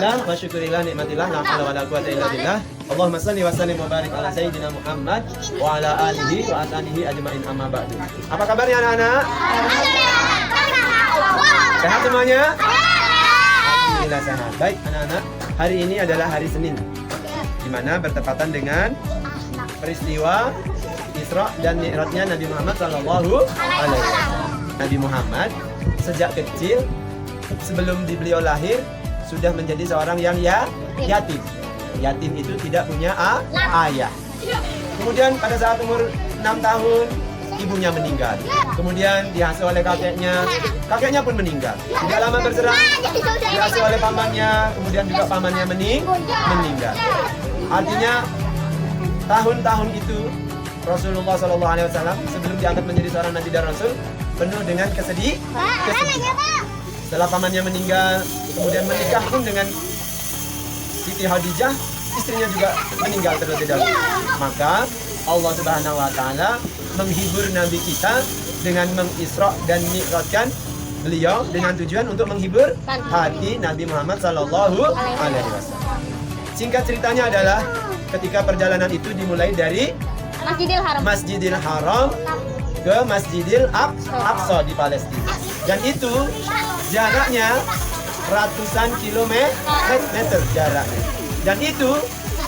Alhamdulillah wa syukurillah nikmatillah la haula wala quwata illa billah. Allahumma shalli wa sallim wa barik ala sayyidina Muhammad wa ala alihi wa ashabihi ajmain amma ba'du. Apa kabarnya anak-anak? Sehat semuanya? Alhamdulillah sehat. Baik anak-anak, hari ini adalah hari Senin, di mana bertepatan dengan peristiwa Isra dan Mi'rajnya Nabi Muhammad sallallahu alaihi wasallam. Nabi Muhammad sejak kecil sebelum beliau lahir sudah menjadi seorang yang yatim. Yatim itu tidak punya ayah. Kemudian pada saat umur 6 tahun ibunya meninggal. Kemudian diasuh oleh kakeknya pun meninggal. Tidak lama berselang diasuh oleh pamannya, kemudian juga pamannya meninggal. Artinya tahun-tahun itu Rasulullah SAW sebelum diangkat menjadi seorang nabi dan rasul penuh dengan kesedihan. Setelah pamannya meninggal, kemudian menikah pun dengan Siti Khadijah, istrinya juga meninggal terlebih dahulu. Maka Allah Subhanahu wa taala menghibur nabi kita dengan mengisra dan mi'rajkan beliau dengan tujuan untuk menghibur hati Nabi Muhammad sallallahu alaihi wasallam. Singkat ceritanya adalah ketika perjalanan itu dimulai dari Masjidil Haram ke Masjidil Aqsa di Palestina. Dan itu jaraknya ratusan kilometer jaraknya. Dan itu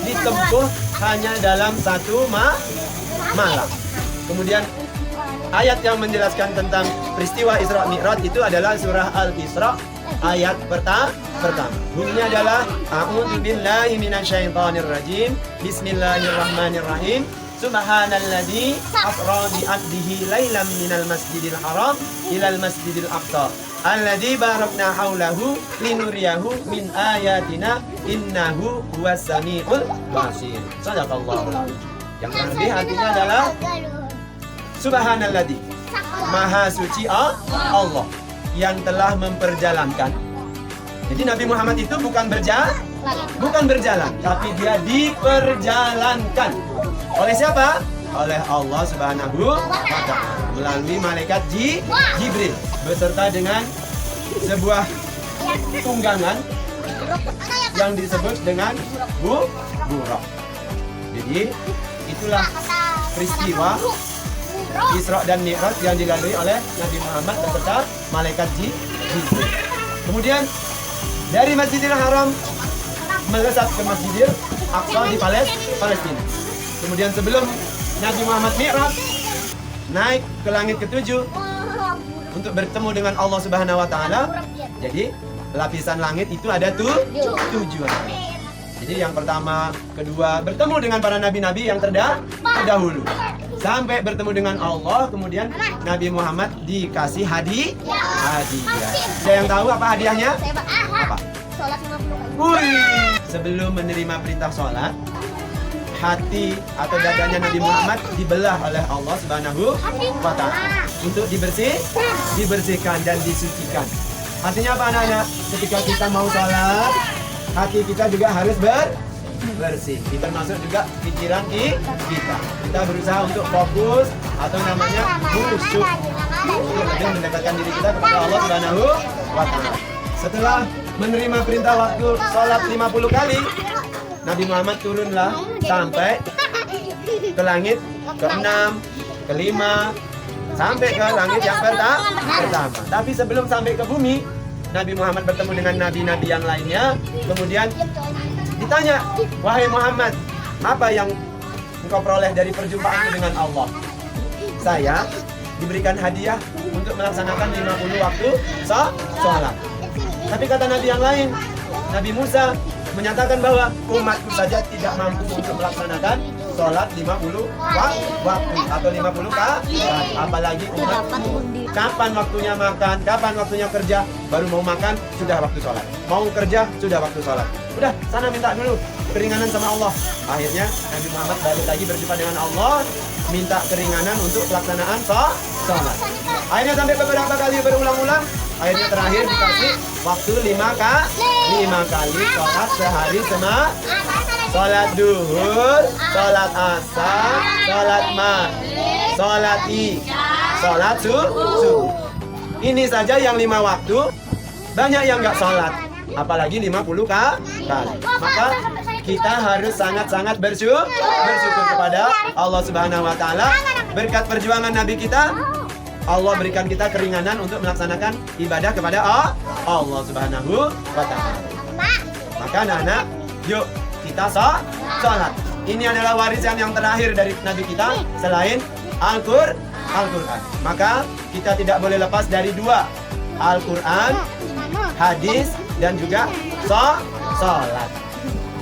ditempuh hanya dalam satu malam. Kemudian ayat yang menjelaskan tentang peristiwa Isra Mi'raj itu adalah surah Al-Isra ayat pertama. Bunyinya adalah A'udzu billahi minasyaitonir rajim. Bismillahirrahmanirrahim. Subhanalladzi asra bi 'abdihi lailan minal masjidil haram ilal masjidil aqsa alladzi barakna haulahu linuriyahu min ayatina innahu huwas samiul basir. Shadaqallahul azim. Yang lebih artinya adalah Subhanalladzi, Maha suci Allah yang telah memperjalankan. Jadi Nabi Muhammad itu bukan berjalan, tapi dia diperjalankan. Oleh siapa? Oleh Allah Subhanahu wa ta'ala melalui malaikat Jibril beserta dengan sebuah tunggangan yang disebut dengan Buraq. Jadi itulah peristiwa Isra dan Mi'raj yang dilalui oleh Nabi Muhammad beserta malaikat Jibril. Kemudian dari Masjidil Haram melesat ke Masjidil Aqsa di Palestina. Kemudian sebelum Nabi Muhammad Mi'raj naik ke langit ketujuh untuk bertemu dengan Allah Subhanahu wa taala. Jadi lapisan langit itu ada tujuh. Jadi yang pertama, kedua bertemu dengan para nabi-nabi yang terdahulu. Sampai bertemu dengan Allah, kemudian Nabi Muhammad dikasih hadiah. Ada yang tahu apa hadiahnya? Apa? Sholat 50 kali. Sebelum menerima perintah sholat, hati atau dadanya Nabi Muhammad dibelah oleh Allah Subhanahu wa ta'ala untuk dibersihkan dan disucikan. Artinya apa anak-anak? Ketika kita mau sholat, hati kita juga harus bersih. Termasuk juga pikiran kita. Kita berusaha untuk fokus atau namanya khusyuk. Lebih mendekatkan diri kita kepada Allah Subhanahu wa ta'ala. Setelah menerima perintah waktu sholat 50 kali, Nabi Muhammad turunlah sampai ke langit ke-6, ke-5, sampai ke langit yang pertama. Tapi sebelum sampai ke bumi, Nabi Muhammad bertemu dengan nabi-nabi yang lainnya. Kemudian ditanya, wahai Muhammad, apa yang engkau peroleh dari perjumpaanmu dengan Allah? Saya diberikan hadiah untuk melaksanakan 50 waktu sholat. Tapi kata nabi yang lain, Nabi Musa menyatakan bahwa umatku saja tidak mampu untuk melaksanakan sholat 50 waktu atau 50 kali. Apalagi umatku. Kapan waktunya makan, kapan waktunya kerja, baru mau makan sudah waktu sholat, mau kerja sudah waktu sholat. Udah, sana minta dulu keringanan sama Allah. Akhirnya Nabi Muhammad balik lagi berjumpa dengan Allah, minta keringanan untuk pelaksanaan sholat. Akhirnya sampai beberapa kali berulang-ulang, akhirnya terakhir dikasih waktu 5 kali sholat sehari sholat duhur, sholat asar, sholat maghrib, sholat isya, sholat subuh. Ini saja yang 5 waktu. Banyak yang nggak sholat. apalagi 50 kali. Maka kita harus sangat-sangat bersyukur kepada Allah Subhanahu wa taala. Berkat perjuangan Nabi kita, Allah berikan kita keringanan untuk melaksanakan ibadah kepada Allah Subhanahu wa taala. Maka anak-anak, yuk kita sholat. Ini adalah warisan yang terakhir dari Nabi kita selain Al-Quran. Maka kita tidak boleh lepas dari dua, Al-Quran, hadis, dan juga sholat.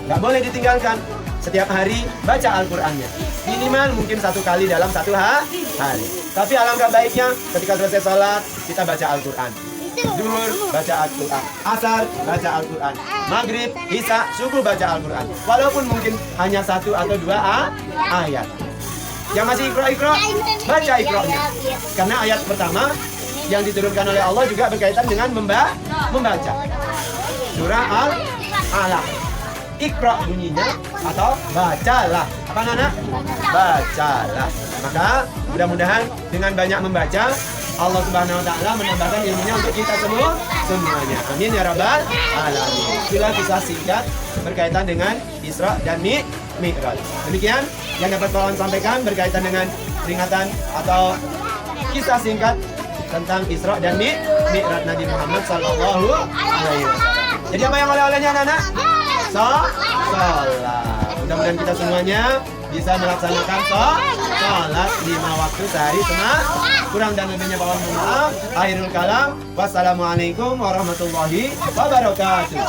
Nggak boleh ditinggalkan. Setiap hari baca Al-Qurannya. Minimal mungkin 1 kali dalam 1 hari. Tapi alangkah baiknya ketika selesai sholat kita baca Al-Quran. Zuhur baca Al-Quran, Asar baca Al-Quran, Maghrib, Isya, Subuh baca Al-Quran. Walaupun mungkin hanya 1 atau 2 ayat. Yang masih ikro, baca ikronya. Karena ayat pertama yang diturunkan oleh Allah juga berkaitan dengan membaca. Surah Al-Alaq. Ikro bunyinya atau bacalah. Apa anak? Bacalah. Maka mudah-mudahan dengan banyak membaca Allah Subhanahu wa taala menambahkan ilmunya untuk kita semuanya. Amin ya rabbal alamin. Itulah kisah singkat berkaitan dengan Isra dan Mi'raj. Demikian yang dapat kawan sampaikan berkaitan dengan peringatan atau kisah singkat tentang Isra dan Mi'raj Nabi Muhammad sallallahu alaihi wasallam. Jadi apa yang oleh-olehnya anak-anak? Sholat. Mudah-mudahan kita semuanya bisa melaksanakan sholat 5 waktu sehari kurang dan lebihnya mohon maaf. Akhirul kalam, wassalamualaikum warahmatullahi wabarakatuh.